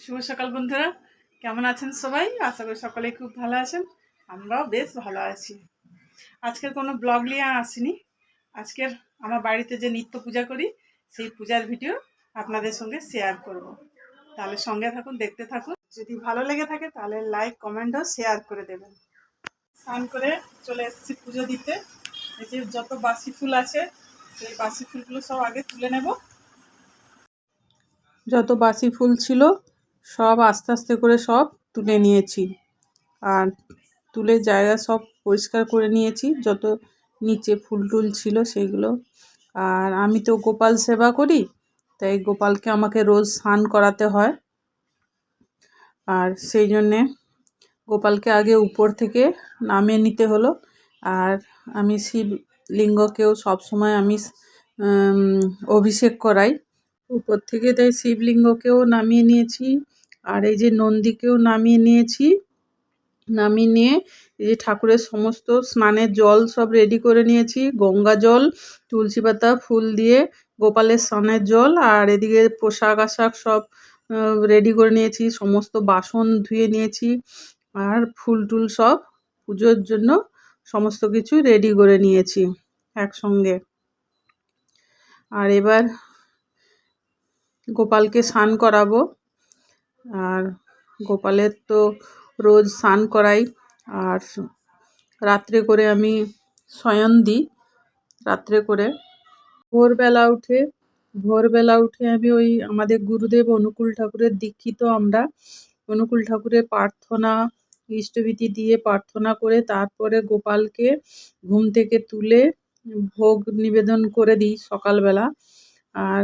শুভ সকাল বন্ধুরা, কেমন আছেন সবাই? আশা করি সকলেই খুব ভালো আছেন। আমরাও বেশ ভালো আছি। আজকের কোনো ব্লগ নিয়ে আসিনি। আজকের আমার বাড়িতে যে নিত্য পূজা করি সেই পূজার ভিডিও আপনাদের সঙ্গে শেয়ার করব। তাহলে সঙ্গে থাকুন, দেখতে থাকুন। যদি ভালো লেগে থাকে তাহলে লাইক, কমেন্ট ও শেয়ার করে দেবেন। স্নান করে চলে এসেছি পুজো দিতে। এই যে যত বাসি ফুল আছে সেই বাসি ফুলগুলো সব আগে তুলে নেব। যত বাসি ফুল ছিল সব আস্তে আস্তে করে সব তুলে নিয়েছি, আর তুলে জায়গা সব পরিষ্কার করে নিয়েছি, যত নিচে ফুল টুল ছিল সেগুলো। আর আমি তো গোপাল সেবা করি, তাই গোপালকে আমাকে রোজ স্নান করাতে হয়। আর সেই জন্যে গোপালকে আগে উপর থেকে নামিয়ে নিতে হলো। আর আমি শিবলিঙ্গকেও সবসময় আমি অভিষেক করাই উপর থেকে, তাই শিবলিঙ্গকেও নামিয়ে নিয়েছি। আর এই যে নন্দীকেও নামিয়ে নিয়েছি। নামিয়ে নিয়ে এই যে ঠাকুরের সমস্ত স্নানের জল সব রেডি করে নিয়েছি, গঙ্গা জল, তুলসী পাতা, ফুল দিয়ে গোপালের স্নানের জল। আর এদিকে পোশাক আশাক সব রেডি করে নিয়েছি, সমস্ত বাসন ধুয়ে নিয়েছি, আর ফুল টুল সব পুজোর জন্য সমস্ত কিছু রেডি করে নিয়েছি একসঙ্গে। আর এবার গোপালকে স্নান করাবো। আর গোপালের তো রোজ স্নান করাই। আর রাত্রে করে আমি শয়ন দিই। রাত্রে করে ভোরবেলা উঠে আমি ওই আমাদের গুরুদেব অনুকূল ঠাকুরের দীক্ষিত আমরা। অনুকূল ঠাকুরের প্রার্থনা, ইষ্টভীতি দিয়ে প্রার্থনা করে তারপরে গোপালকে ঘুম থেকে তুলে ভোগ নিবেদন করে দিই সকালবেলা। আর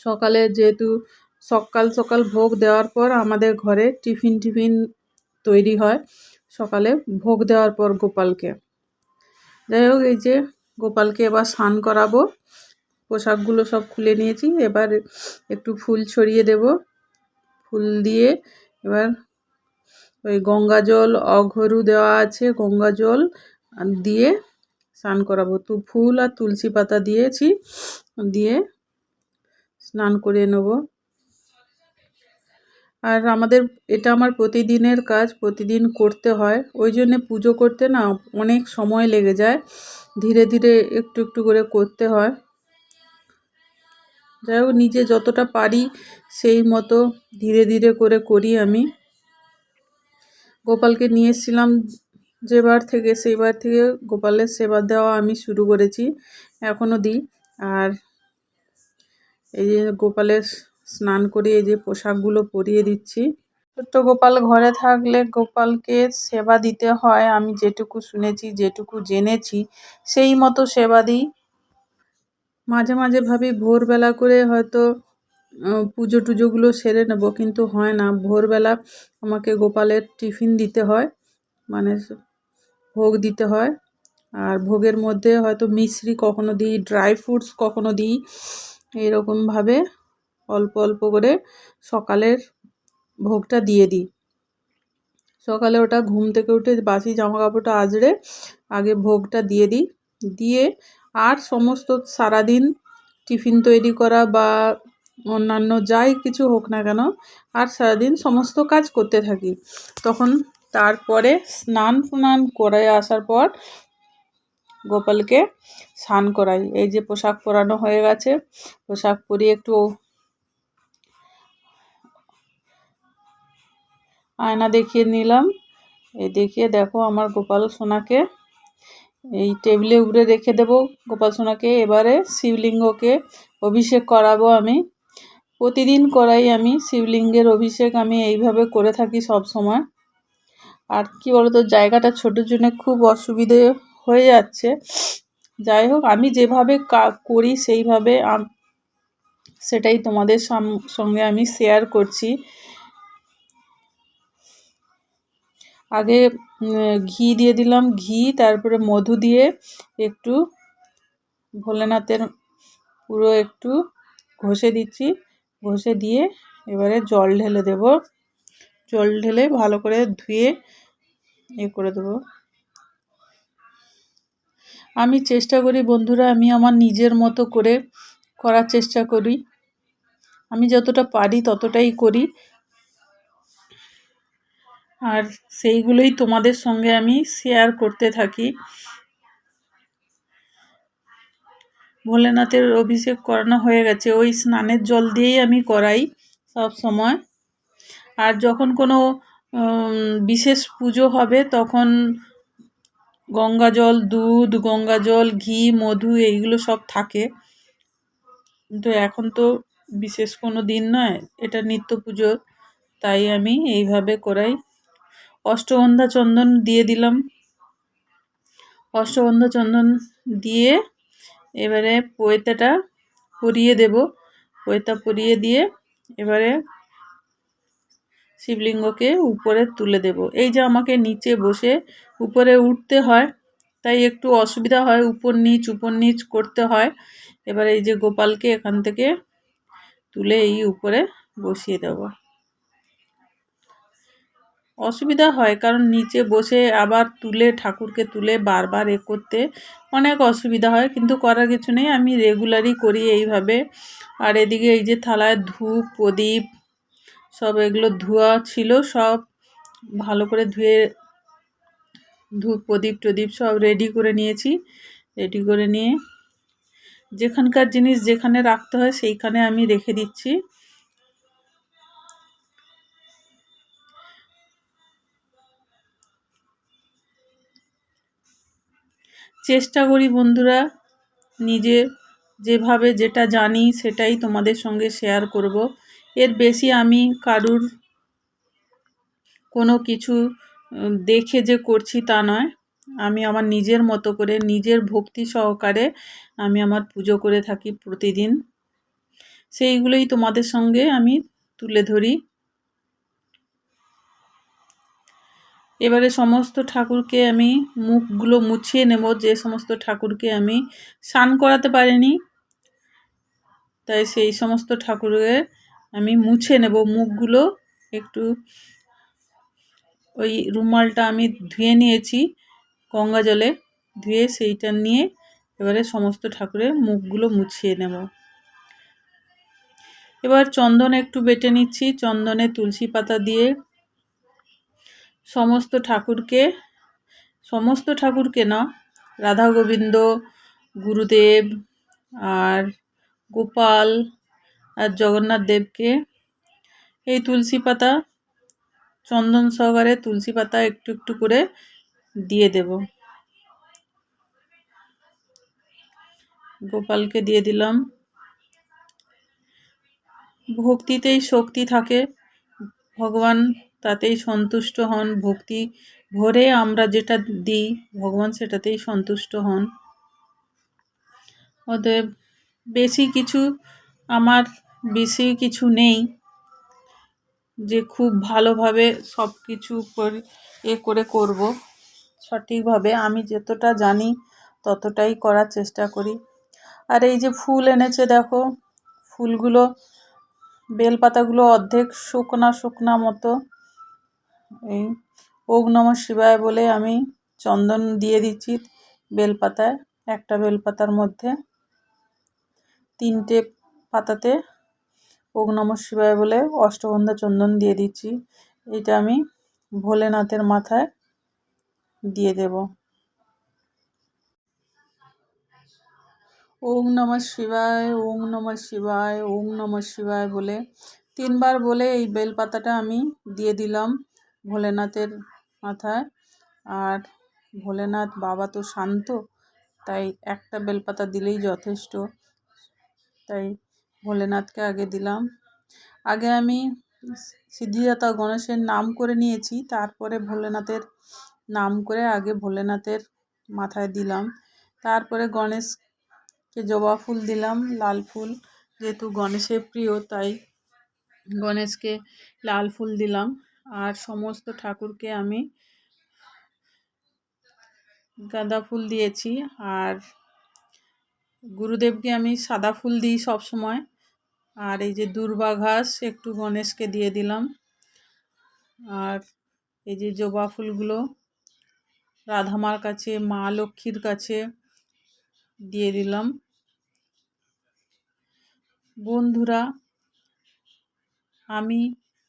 সকালে যেহেতু সকাল ভোগ দেওয়ার পর আমাদের ঘরে টিফিন তৈরি হয় সকালে ভোগ দেওয়ার পর গোপালকে। যাই হোক, এই যে গোপালকে এবার স্নান করাবো। পোশাকগুলো সব খুলে নিয়েছি, এবার একটু ফুল ছড়িয়ে দেব। ফুল দিয়ে এবার ওই গঙ্গা জল, অঘরু দেওয়া আছে, গঙ্গা জল দিয়ে স্নান করাবো। তো ফুল আর তুলসী পাতা দিয়েছি, দিয়ে স্নান করে নেব। আর এটা আমার প্রতিদিনের কাজ, প্রতিদিন করতে হয়। ওই জন্যে পুজো করতে না অনেক সময় লেগে যায়, ধীরে ধীরে একটু একটু করে করতে হয়। যাই হোক, নিজে যতটা পারি সেই মতো ধীরে ধীরে করে করি আমি। গোপালকে নিয়ে এসেছিলাম যেবার থেকে, সেইবার থেকে গোপালের সেবা দেওয়া আমি শুরু করেছি, এখনও দিই। আর এই যে গোপালের স্নান করে এই যে পোশাকগুলো পরিয়ে দিচ্ছি। ছোট্ট গোপাল ঘরে থাকলে গোপালকে সেবা দিতে হয়, আমি যেটুকু শুনেছি, যেটুকু জেনেছি সেই মতো সেবা দিই। মাঝে মাঝে ভাবি ভোরবেলা করে হয়তো পুজো টুজোগুলো সেরে নেব, কিন্তু হয় না। ভোরবেলা আমাকে গোপালের টিফিন দিতে হয়, মানে ভোগ দিতে হয়। আর ভোগের মধ্যে হয়তো মিশ্রি কখনো দিই, ড্রাই ফ্রুটস কখনো দিই, এরকমভাবে অল্প অল্প করে সকালের ভোগটা দিয়ে দিই। সকালে ওটা ঘুম থেকে উঠে বাসি জামা কাপড়টা আঁচড়ে আগে ভোগটা দিয়ে দিই। দিয়ে আর সমস্ত সারাদিন টিফিন তৈরি করা বা অন্যান্য যাই কিছু হোক না কেন, আর সারাদিন সমস্ত কাজ করতে থাকি। তখন তারপরে স্নান করে আসার পর গোপালকে স্নান করাই। এই যে পোশাক পরানো হয়ে গেছে, পোশাক পরিয়ে একটু আয়না দেখিয়ে নিলাম। এই দেখিয়ে দেখো আমার গোপাল সোনাকে এই টেবিলে উপরে রেখে দেব। গোপাল সোনাকে এবারে শিবলিঙ্গকে অভিষেক করাবো আমি। প্রতিদিন করাই আমি শিবলিঙ্গের অভিষেক, আমি এইভাবে করে থাকি সব সময়। আর কি বলতো, জায়গাটা ছোটোর জন্য খুব অসুবিধে হয়ে যাচ্ছে। যাই হোক, আমি যেভাবে করি সেইভাবে সেটাই তোমাদের সঙ্গে আমি শেয়ার করছি। আগে ঘি দিয়ে দিলাম, তারপরে মধু দিয়ে একটু ভোলেনাথের পুরো একটু ঘষে দিচ্ছি। ঘষে দিয়ে এবারে জল ঢেলে দেব। জল ঢেলে ভালো করে ধুয়ে করে দেবো। আমি চেষ্টা করি বন্ধুরা, আমি আমার নিজের মতো করে করার চেষ্টা করি। আমি যতটা পারি ততটাই করি। আর সেইগুলোই তোমাদের সঙ্গে আমি শেয়ার করতে থাকি। ভোলেনাথের অভিষেক করানো হয়ে গেছে, ওই স্নানের জল দিয়েই আমি করাই সব সময়। আর যখন কোনো বিশেষ পুজো হবে তখন গঙ্গা জল, দুধ, গঙ্গা জল, ঘি, মধু এইগুলো সব থাকে। কিন্তু এখন তো বিশেষ কোনো দিন নয়, এটা নিত্য পুজো, তাই আমি এইভাবে করাই। অষ্টগন্ধা চন্দন দিয়ে দিলাম। অষ্টগন্ধা চন্দন দিয়ে এবারে পৈতাটা পরিয়ে দেব। পৈতা পরিয়ে দিয়ে এবারে শিবলিঙ্গকে উপরে তুলে দেব। এই যে আমাকে নিচে বসে উপরে উঠতে হয়, তাই একটু অসুবিধা হয়, উপর নিচ করতে হয়। এবার এই যে গোপালকে এখান থেকে তুলে এই উপরে বসিয়ে দেব। অসুবিধা হয় কারণ নিচে বসে আবার তুলে ঠাকুরকে তুলে বারবার করতে অনেক অসুবিধা হয়, কিন্তু করার কিছু নেই, আমি রেগুলারই করি এইভাবে। আর এদিকে এই যে থালায় ধূপ, প্রদীপ সব এগুলো ধোয়া ছিল, সব ভালো করে ধুয়ে ধূপ, প্রদীপ টদীপ সব রেডি করে নিয়েছি। রেডি করে নিয়ে যেখানকার জিনিস যেখানে রাখতে হয় সেইখানে আমি রেখে দিচ্ছি। চেষ্টা করি বন্ধুরা, নিজে যেভাবে যেটা জানি সেটাই তোমাদের সঙ্গে শেয়ার করব। এর বেশি আমি কারুর কোনো কিছু দেখে যে করছি তা নয়। আমি আমার নিজের মতো করে নিজের ভক্তি সহকারে আমি আমার পুজো করে থাকি প্রতিদিন। সেইগুলোই তোমাদের সঙ্গে আমি তুলে ধরি। এবারে সমস্ত ঠাকুরকে আমি মুখগুলো মুছিয়ে নেব, যে সমস্ত ঠাকুরকে আমি স্নান করাতে পারিনি, তাই সেই সমস্ত ঠাকুরের আমি মুছে নেব মুখগুলো। একটু ওই রুমালটা আমি ধুয়ে নিয়েছি গঙ্গা জলে, ধুয়ে সেইটা নিয়ে এবারে সমস্ত ঠাকুরের মুখগুলো মুছিয়ে নেব। এবার চন্দন একটু বেটে নিচ্ছি, চন্দনে তুলসী পাতা দিয়ে সমস্ত ঠাকুরকে না, রাধা গোবিন্দ, গুরুদেব আর গোপাল আর জগন্নাথ দেবকে এই তুলসী পাতা, চন্দন সহকারে তুলসী পাতা একটু একটু করে দিয়ে দেব। গোপালকে দিয়ে দিলাম। ভক্তিতেই শক্তি থাকে, ভগবান তাতেই সন্তুষ্ট হন। ভক্তি ভরে আমরা যেটা দিই ভগবান সেটাতেই সন্তুষ্ট হন। অতএব আমার বেশি কিছু নেই যে খুব ভালোভাবে সব কিছু করে করব। সঠিকভাবে আমি যতটা জানি ততটাই করার চেষ্টা করি। আর এই যে ফুল এনেছে দেখো, ফুলগুলো বেলপাতাগুলো অর্ধেক শুকনা শুকনা মতো। এই ওম নমঃ শিবায় বলে আমি চন্দন দিয়ে দিচ্ছি বেলপাতায়। একটা বেলপাতার মধ্যে 3টে পাতাতে ওম নমঃ শিবায় বলে অষ্টগন্ধা চন্দন দিয়ে দিচ্ছি। এটা আমি ভোলেনাথের মাথায় দিয়ে দেব। ওম নমঃ শিবায়, ওম নমঃ শিবায়, ওম নমঃ শিবায় বলে 3বার বলে এই বেলপাতাটা আমি দিয়ে দিলাম ভোলেনাথের মাথায়। আর ভোলেনাথ বাবা তো শান্ত, তাই একটা বেলপাতা দিলেই যথেষ্ট। তাই ভোলেনাথকে আগে দিলাম। আগে আমি সিদ্ধিদাতা গণেশের নাম করে নিয়েছি, তারপরে ভোলেনাথের নাম করে আগে ভোলেনাথের মাথায় দিলাম। তারপরে গণেশকে জবা ফুল দিলাম, লাল ফুল, যেহেতু গণেশের প্রিয় তাই গণেশকে লাল ফুল দিলাম। আর সমস্ত ঠাকুরকে আমি গাঁদা ফুল দিয়েছি। আর গুরুদেবকে আমি সাদা ফুল দিই সব সময়। আর এই যে দূর্বা ঘাস একটু গণেশকে দিয়ে দিলাম। আর এই যে জবা ফুলগুলো রাধামার কাছে, মা লক্ষ্মীর কাছে দিয়ে দিলাম। বন্ধুরা, আমি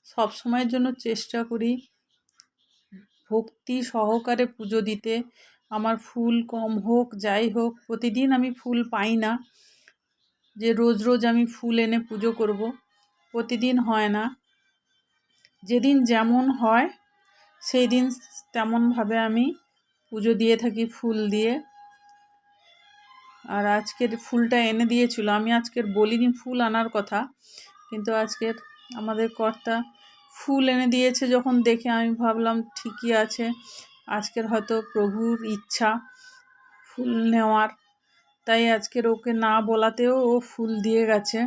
সব সময়ের জন্য চেষ্টা করি ভক্তি সহকারে পুজো দিতে। আমার ফুল কম হোক যাই হোক, প্রতিদিন আমি ফুল পাই না যে রোজ রোজ আমি ফুল এনে পুজো করব, প্রতিদিন হয় না। যেদিন যেমন হয় সেই দিন তেমনভাবে আমি পুজো দিয়ে থাকি ফুল দিয়ে। আর আজকের ফুলটা এনে দিয়েছিল, আমি আজকের বলিনি ফুল আনার কথা, কিন্তু আজকের আমাদের কর্তা ফুল এনে দিয়েছে যখন দেখে আমি ভাবলাম ঠিকই আছে, আজকের হয়তো প্রভুর ইচ্ছা ফুল নেওয়ার, তাই আজকের ওকে না বলাতেও ও ফুল দিয়ে গেছে।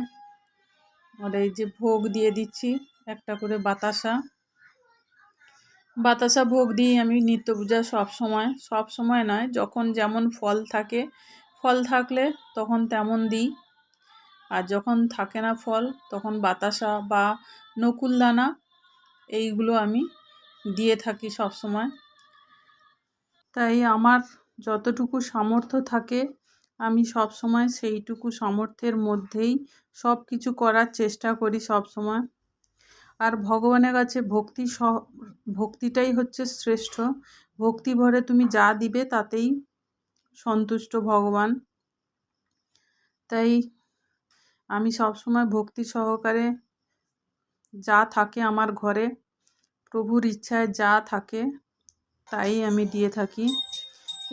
আর এই যে ভোগ দিয়ে দিচ্ছি একটা করে বাতাসা ভোগ দিই আমি নিত্য পূজা সব সময় নয়, যখন যেমন ফল থাকে, ফল থাকলে তখন তেমন দিই, আর যখন থাকে না ফল তখন বাতাসা বা নকুলদানা এইগুলো আমি দিয়ে থাকি সব সময়। তাই আমার যতটুকু সামর্থ্য থাকে আমি সব সময় সেইটুকু সামর্থ্যের মধ্যেই সব কিছু করার চেষ্টা করি সব সময়। আর ভগবানের কাছে ভক্তিটাই হচ্ছে শ্রেষ্ঠ। ভক্তি ভরে তুমি যা দিবে তাতেই সন্তুষ্ট ভগবান। তাই আমি সবসময় ভক্তি সহকারে যা থাকে আমার ঘরে, প্রভুর ইচ্ছায় যা থাকে তাই আমি দিয়ে থাকি।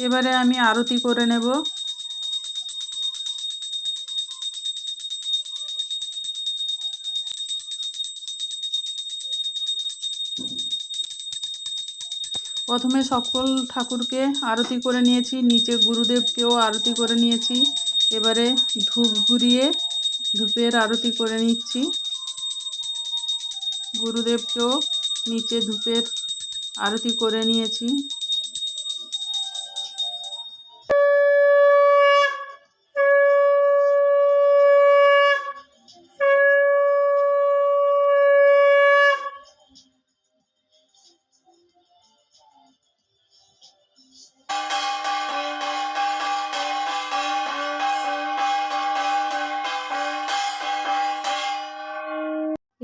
এবারে আমি আরতি করে নেব। প্রথমে সকল ঠাকুরকে আরতি করে নিয়েছি, নিচে গুরুদেবকেও আরতি করে নিয়েছি। এবারে ধূপ ঘুরিয়ে ধূপের আরতি করে নিচ্ছি। গুরুদেবকেও নিচে ধূপের আরতি করে নিয়েছি।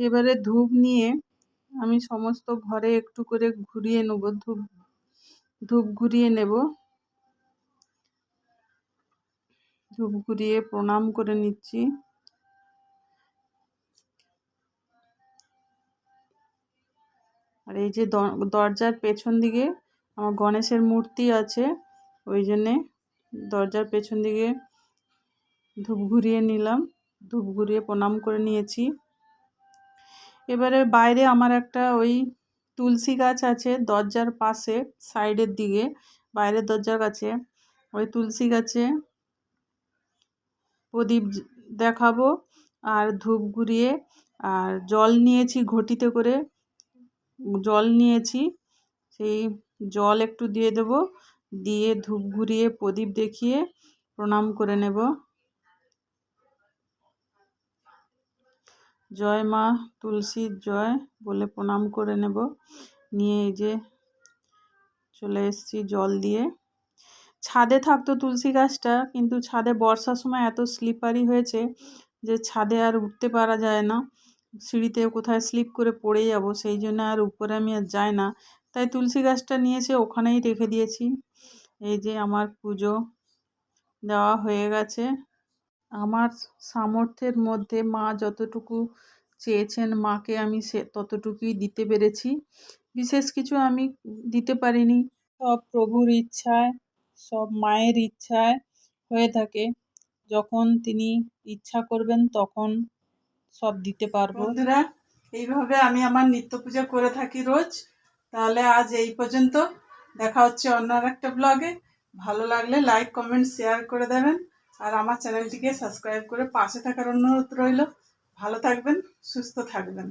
এবারে ধূপ নিয়ে আমি সমস্ত ঘরে একটু করে ঘুরিয়ে নেব, ধূপ ঘুরিয়ে নেব। ধূপ ঘুরিয়ে প্রণাম করে নিচ্ছি। আর এই যে দরজার পেছন দিকে আমার গণেশের মূর্তি আছে, ওই জন্যে দরজার পেছন দিকে ধূপ ঘুরিয়ে নিলাম, ধূপ ঘুরিয়ে প্রণাম করে নিয়েছি। এবারে বাইরে আমার একটা ওই তুলসী গাছ আছে দরজার পাশে, সাইডের দিকে বাইরের দরজার কাছে, ওই তুলসী গাছে প্রদীপ দেখাবো আর ধূপ ঘুরিয়ে, আর জল নিয়েছি ঘটিতে করে, জল নিয়েছি, সেই জল একটু দিয়ে দেব, দিয়ে ধূপ ঘুরিয়ে প্রদীপ দেখিয়ে প্রণাম করে নেব। জয় মা তুলসীর জয় বলে প্রণাম করে নেব। নিয়ে এই যে চলে এসেছি জল দিয়ে। ছাদে থাকতো তুলসী গাছটা, কিন্তু ছাদে বর্ষার সময় এত স্লিপারি হয়েছে যে ছাদে আর উঠতে পারা যায় না, সিঁড়িতে কোথায় স্লিপ করে পড়ে যাব, সেই জন্য আর উপরে আমি আর যাই না। তাই তুলসী গাছটা নিয়ে এসে ওখানেই রেখে দিয়েছি। এই যে আমার পুজো দেওয়া হয়ে গেছে। আমার সামর্থ্যের মধ্যে মা যতটুকু চেয়েছেন, মাকে আমি ততটুকুই দিতে পেরেছি। বিশেষ কিছু আমি দিতে পারিনি। সব প্রভুর ইচ্ছায়, সব মায়ের ইচ্ছায় হয়ে থাকে। যখন তিনি ইচ্ছা করবেন তখন সব দিতে পারবো। বন্ধুরা, এইভাবে আমি আমার নিত্য পূজা করে থাকি রোজ। তাহলে আজ এই পর্যন্ত, দেখা হচ্ছে অন্য একটা ব্লগে। ভালো লাগলে লাইক কমেন্ট শেয়ার করে দেবেন, আর আমার চ্যানেলটিকে সাবস্ক্রাইব করে পাশে থাকার অনুরোধ রইল। ভালো থাকবেন, সুস্থ থাকবেন।